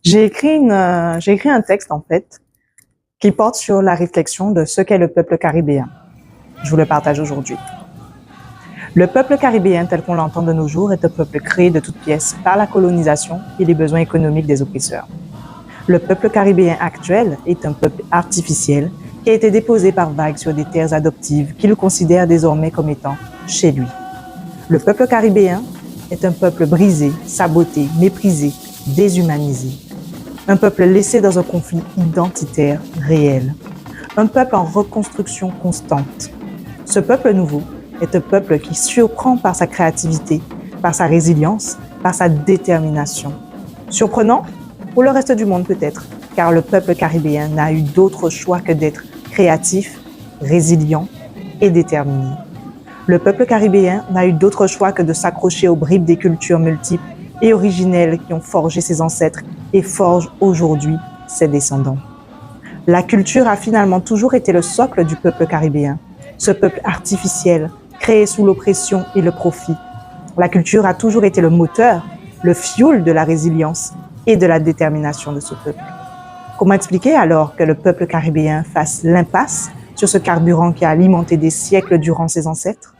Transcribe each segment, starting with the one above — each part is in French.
J'ai écrit un texte, en fait, qui porte sur la réflexion de ce qu'est le peuple caribéen. Je vous le partage aujourd'hui. Le peuple caribéen, tel qu'on l'entend de nos jours, est un peuple créé de toutes pièces par la colonisation et les besoins économiques des oppresseurs. Le peuple caribéen actuel est un peuple artificiel qui a été déposé par vagues sur des terres adoptives qu'il considère désormais comme étant chez lui. Le peuple caribéen est un peuple brisé, saboté, méprisé, déshumanisé. Un peuple laissé dans un conflit identitaire réel. Un peuple en reconstruction constante. Ce peuple nouveau est un peuple qui surprend par sa créativité, par sa résilience, par sa détermination. Surprenant pour le reste du monde peut-être, car le peuple caribéen n'a eu d'autre choix que d'être créatif, résilient et déterminé. Le peuple caribéen n'a eu d'autre choix que de s'accrocher aux bribes des cultures multiples et originelles qui ont forgé ses ancêtres et forgent aujourd'hui ses descendants. La culture a finalement toujours été le socle du peuple caribéen, ce peuple artificiel, créé sous l'oppression et le profit. La culture a toujours été le moteur, le fioul de la résilience et de la détermination de ce peuple. Comment expliquer alors que le peuple caribéen fasse l'impasse sur ce carburant qui a alimenté des siècles durant ses ancêtres?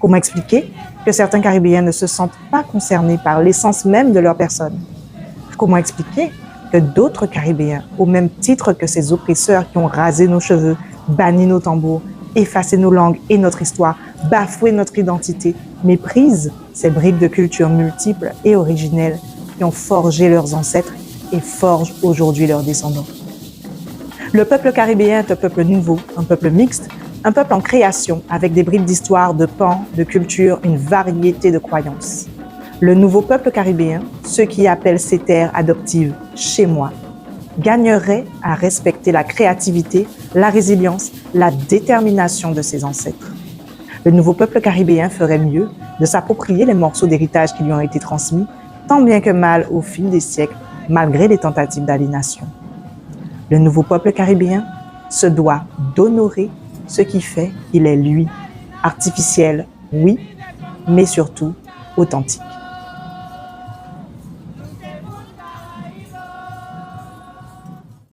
Comment expliquer que certains Caribéens ne se sentent pas concernés par l'essence même de leur personne? Comment expliquer que d'autres Caribéens, au même titre que ces oppresseurs qui ont rasé nos cheveux, banni nos tambours, effacé nos langues et notre histoire, bafoué notre identité, méprisent ces bribes de cultures multiples et originelles qui ont forgé leurs ancêtres et forgent aujourd'hui leurs descendants? Le peuple caribéen est un peuple nouveau, un peuple mixte, un peuple en création avec des bribes d'histoire, de pans, de culture, une variété de croyances. Le nouveau peuple caribéen, ceux qui appellent ces terres adoptives « chez moi », gagnerait à respecter la créativité, la résilience, la détermination de ses ancêtres. Le nouveau peuple caribéen ferait mieux de s'approprier les morceaux d'héritage qui lui ont été transmis, tant bien que mal au fil des siècles, malgré les tentatives d'aliénation. Le nouveau peuple caribéen se doit d'honorer ce qui fait qu'il est lui, artificiel, oui, mais surtout authentique.